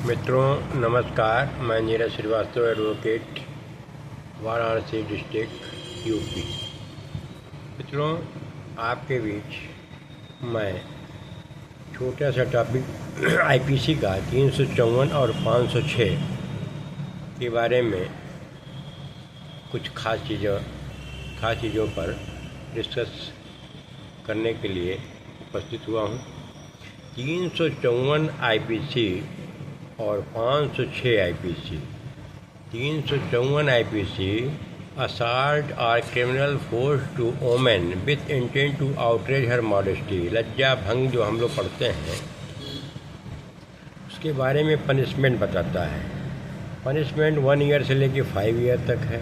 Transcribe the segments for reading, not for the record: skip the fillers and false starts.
मित्रों नमस्कार, मैं Neeraj Shrivastava, advocate, Varanasi district, UP. मित्रों, आपके बीच मैं छोटा सा टॉपिक आईपीसी का 354 और 506 के बारे में कुछ खास चीज़ों पर डिस्कस करने के लिए उपस्थित हुआ हूँ। 354 आईपीसी और 506 आईपीसी। 354 आईपीसी असॉल्ट और criminal force to women with intent to outrage her modesty, लज्जा भंग जो हम लोग पढ़ते हैं, उसके बारे में पनिशमेंट बताता है। पनिशमेंट 1 ईयर से लेकर 5 ईयर तक है।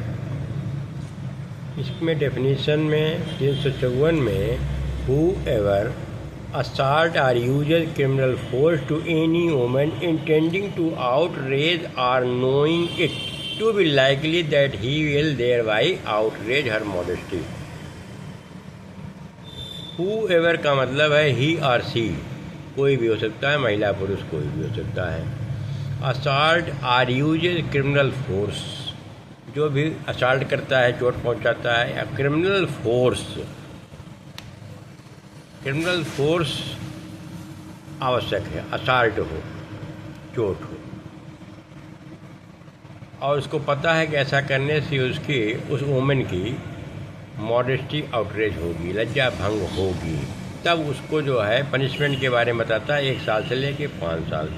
इसमें डेफिनेशन में 354 में whoever assault or uses criminal force to any woman intending to outrage or knowing it to be likely that he will thereby outrage her modesty। whoever का मतलब है he or she, कोई भी हो सकता है, महिला पुरुष कोई भी हो सकता है। assault or uses criminal force, जो भी असॉल्ट करता है, चोट पहुंचाता है, या क्रिमिनल फोर्स आवश्यक है। असॉल्ट हो, चोट हो, और उसको पता है कि ऐसा करने से उस वुमेन की मॉडेस्टी आउटरेज होगी, लज्जा भंग होगी, तब उसको जो है पनिशमेंट के बारे में बताता है 1 साल से लेके 5 साल।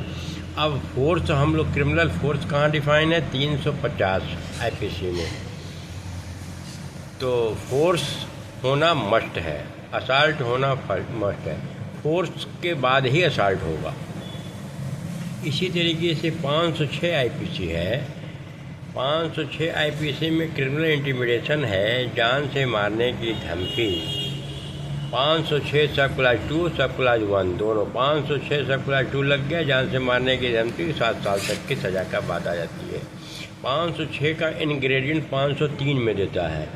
अब फोर्स हम लोग क्रिमिनल फोर्स कहाँ डिफाइन है? 350 आईपीसी में। तो फोर्स होना मस्ट है, असॉल्ट होना मस्ट है, फोर्स के बाद ही असॉल्ट होगा। इसी तरीके से 506 आईपीसी है। 506 आईपीसी में क्रिमिनल इंटिमिडेशन है, जान से मारने की धमकी। 506 सब क्लास 2 सब क्लास 1 दोनों। 506 सब क्लास 2 लग गया, जान से मारने की धमकी, 7 साल तक की सज़ा का बात आ जाती है। 506 का इंग्रेडिएंट 503 में देता है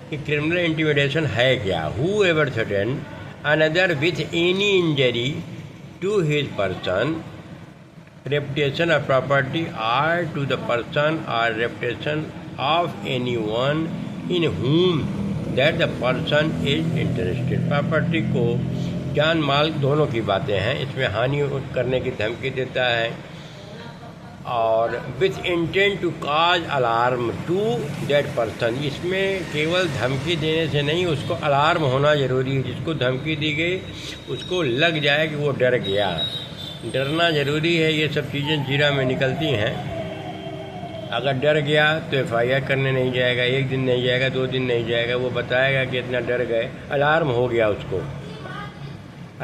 कि क्रिमिनल इंटिमिडेशन है क्या? whoever threaten another with any injury to his person, reputation or property, or to the person or reputation of anyone in whom that the person is interested। Property को, जान माल दोनों की बातें हैं, इसमें हानि करने की धमकी देता है। और with intent to cause alarm to that person, इसमें केवल धमकी देने से नहीं, उसको अलार्म होना ज़रूरी है। जिसको धमकी दी गई उसको लग जाए कि वो डर गया, डरना ज़रूरी है। ये सब चीज़ें जीरा में निकलती हैं। अगर डर गया तो FIR करने नहीं जाएगा, 1 दिन नहीं जाएगा, 2 दिन नहीं जाएगा, वो बताएगा कि इतना डर गए, अलार्म हो गया उसको।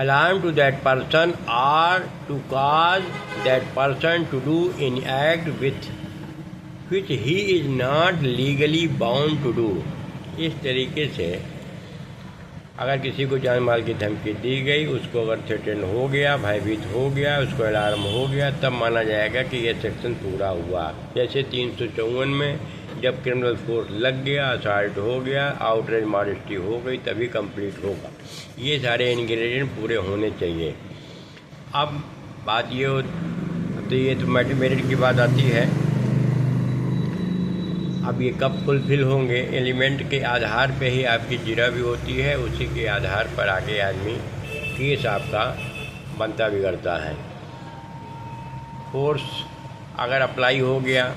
Alarm to that person or to cause that person to do any act with which he is not legally bound to do। इस तरीके से अगर किसी को जान माल की धमकी दी गई, उसको अगर थ्रेटन हो गया, भयभीत हो गया, उसको अलार्म हो गया, तब माना जाएगा कि यह सेक्शन पूरा हुआ। जैसे 354 में जब क्रिमिनल फोर्स लग गया, असॉल्ट हो गया, आउटरेज मॉडेस्टी हो गई, तभी कंप्लीट होगा। ये सारे इंग्रेडिएंट पूरे होने चाहिए। अब बात ये तो मेरिट की बात आती है। अब ये कब फुलफिल होंगे? एलिमेंट के आधार पे ही आपकी जीरा भी होती है, उसी के आधार पर आगे आदमी केस आपका बनता बिगड़ता है। फोर्स अगर अप्लाई हो गया,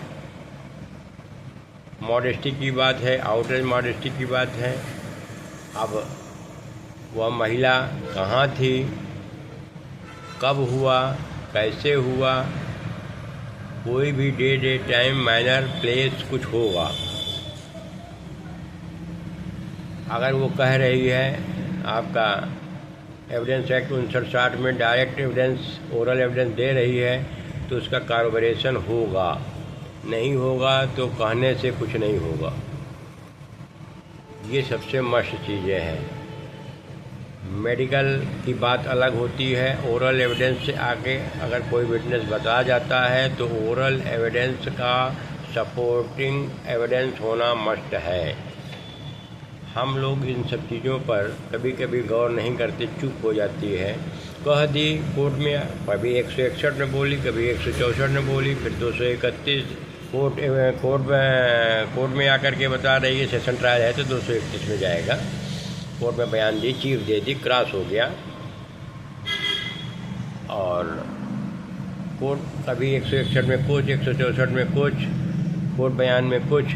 मॉडेस्टी की बात है, आउटरेज मॉडेस्टी की बात है। अब वह महिला कहाँ थी, कब हुआ, कैसे हुआ, कोई भी डे टाइम मैनर प्लेस कुछ होगा। अगर वो कह रही है, आपका एविडेंस एक्ट 5960 में डायरेक्ट एविडेंस, ओरल एविडेंस दे रही है, तो उसका कार्बोरेशन होगा। नहीं होगा तो कहने से कुछ नहीं होगा। ये सबसे मस्ट चीज़ें हैं। मेडिकल की बात अलग होती है। ओरल एविडेंस से आगे अगर कोई विटनेस बता जाता है तो ओरल एविडेंस का सपोर्टिंग एविडेंस होना मस्ट है। हम लोग इन सब चीज़ों पर कभी कभी गौर नहीं करते, चुप हो जाती है। कह दी कोर्ट में, कभी 161 में बोली, कभी 164 में बोली, फिर 231 कोर्ट में आकर के बता रही है सेशन ट्रायल है तो 231 में जाएगा। कोर्ट में बयान दी, चीफ दे दी, क्रॉस हो गया। और कोर्ट कभी 161 में कुछ, 164 में कुछ, कोर्ट बयान में कुछ,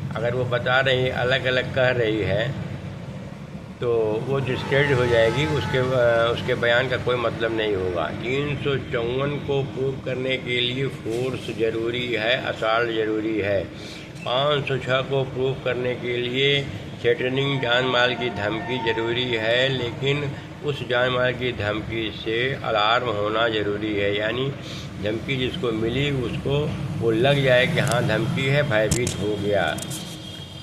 अगर वो बता रही है, अलग अलग कह रही है तो वो डिस्क्रेडिट हो जाएगी, उसके बयान का कोई मतलब नहीं होगा। 354 को प्रूव करने के लिए फोर्स ज़रूरी है, असॉल्ट ज़रूरी है। 506 को प्रूव करने के लिए थ्रेटनिंग, जान माल की धमकी ज़रूरी है, लेकिन उस जान माल की धमकी से अलार्म होना ज़रूरी है, यानी धमकी जिसको मिली उसको वो लग जाए कि हाँ धमकी है, भयभीत हो गया।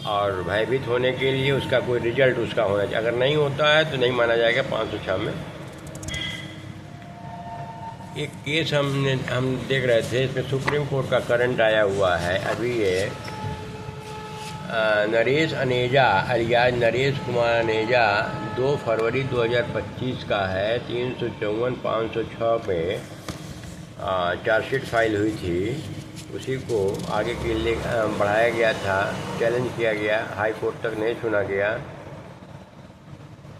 और भयभीत होने के लिए उसका कोई रिजल्ट उसका होना चाहिए। अगर नहीं होता है तो नहीं माना जाएगा 506 में। एक केस हम देख रहे थे, इसमें सुप्रीम कोर्ट का करंट आया हुआ है अभी। ये नरेश अनेजा अलियाज नरेश कुमार अनेजा 2 फरवरी 2025 का है। 354 506 पे चार्जशीट फाइल हुई थी, उसी को आगे के लिए बढ़ाया गया था, चैलेंज किया गया, हाई कोर्ट तक नहीं सुना गया।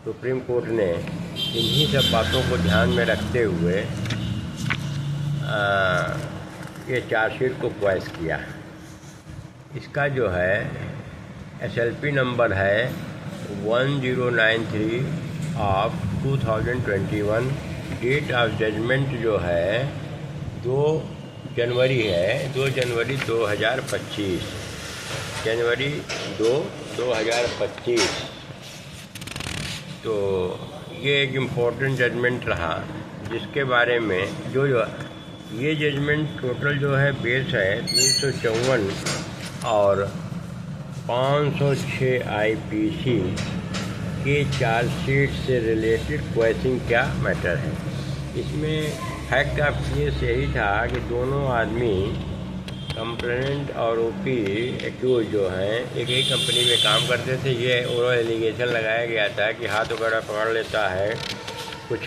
सुप्रीम कोर्ट ने इन्हीं सब बातों को ध्यान में रखते हुए ये चार्जशीट को क्वाइस किया। इसका जो है SLP नंबर है 1093 ऑफ 2021। डेट ऑफ जजमेंट जो है 2 जनवरी है, 2 जनवरी 2025, जनवरी 2 2025। तो ये एक इम्पोर्टेंट जजमेंट रहा, जिसके बारे में जो ये जजमेंट टोटल जो है बेस है 354 और 506 IPC के चार्जशीट से रिलेटेड क्वेश्चन क्या मैटर है। इसमें फैक्ट ऑफ केस यही था कि दोनों आदमी कंप्लेनेंट और OP एक्यूज जो हैं एक ही कंपनी में काम करते थे। ये ओवरऑल एलिगेशन लगाया गया था कि हाथ वगैरह पकड़ लेता है, कुछ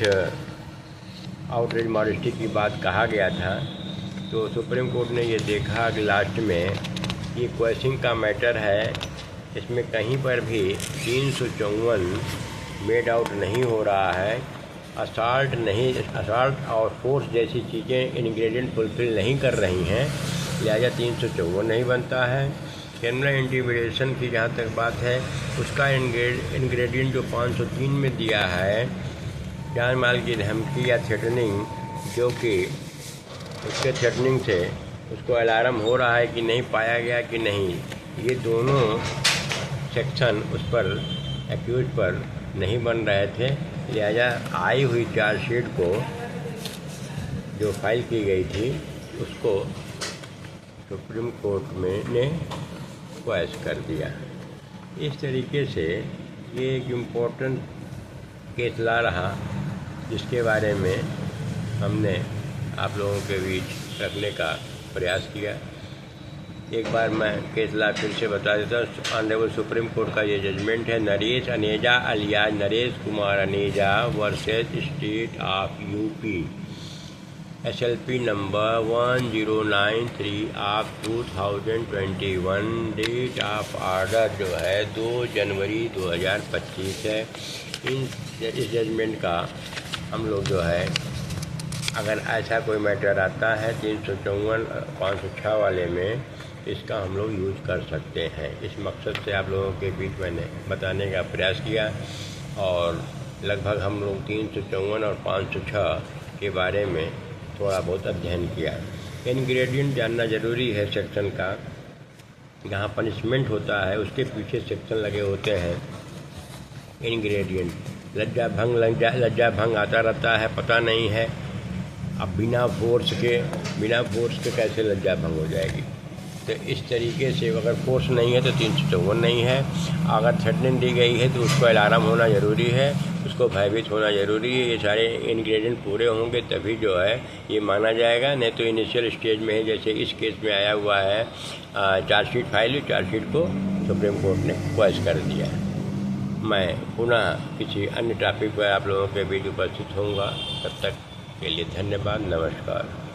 आउटरेज मॉडेस्टी की बात कहा गया था। तो सुप्रीम कोर्ट ने ये देखा कि लास्ट में ये क्वेश्चन का मैटर है, इसमें कहीं पर भी 354 मेड आउट नहीं हो रहा है, असॉल्ट और फोर्स जैसी चीज़ें इंग्रेडिएंट फुलफिल नहीं कर रही हैं, लिहाजा 354 नहीं बनता है। क्रिमिनल इंटिमिडेशन की जहाँ तक बात है, उसका इंग्रेडिएंट जो 503 में दिया है, जान माल की धमकी या थ्रेटनिंग, जो कि उसके थ्रेटनिंग से उसको अलार्म हो रहा है कि नहीं, पाया गया कि नहीं, ये दोनों सेक्शन उस पर एक्यूज पर नहीं बन रहे थे। लिहाजा आई हुई चार्जशीट को जो फाइल की गई थी उसको सुप्रीम कोर्ट में ने क्वाइस कर दिया। इस तरीके से ये एक इम्पोर्टेंट केस ला रहा, जिसके बारे में हमने आप लोगों के बीच रखने का प्रयास किया। एक बार मैं केस ला फिर से बता देता हूँ। ऑनरेबल सुप्रीम कोर्ट का ये जजमेंट है, Naresh Aneja alias Naresh Kumar Aneja versus state of UP, SLP number 1093 of 2021। Date of order जो है 2 जनवरी 2025 है। इस जजमेंट का हम लोग जो है, अगर ऐसा कोई मैटर आता है 354 506 वाले में, इसका हम लोग यूज़ कर सकते हैं। इस मकसद से आप लोगों के बीच मैंने बताने का प्रयास किया, और लगभग हम लोग 354 और 506 के बारे में थोड़ा बहुत अध्ययन किया। इंग्रेडिएंट जानना ज़रूरी है सेक्शन का। जहाँ पनिशमेंट होता है उसके पीछे सेक्शन लगे होते हैं इंग्रेडिएंट। लज्जा भंग आता रहता है, पता नहीं है। अब बिना फोर्स के कैसे लज्जा भंग हो जाएगी। तो इस तरीके से अगर फोर्स नहीं है तो 354 नहीं है। अगर थ्रेटनिंग दी गई है तो उसको अलार्म होना ज़रूरी है, उसको भयभीत होना ज़रूरी है। ये सारे इंग्रेडिएंट पूरे होंगे तभी जो है ये माना जाएगा, नहीं तो इनिशियल स्टेज में है, जैसे इस केस में आया हुआ है। चार्जशीट फाइल, चार्जशीट को सुप्रीम कोर्ट ने क्वाइस कर दिया है। मैं पुनः किसी अन्य टॉपिक पर आप लोगों के बीच उपस्थित होऊंगा। तब तक के लिए धन्यवाद, नमस्कार।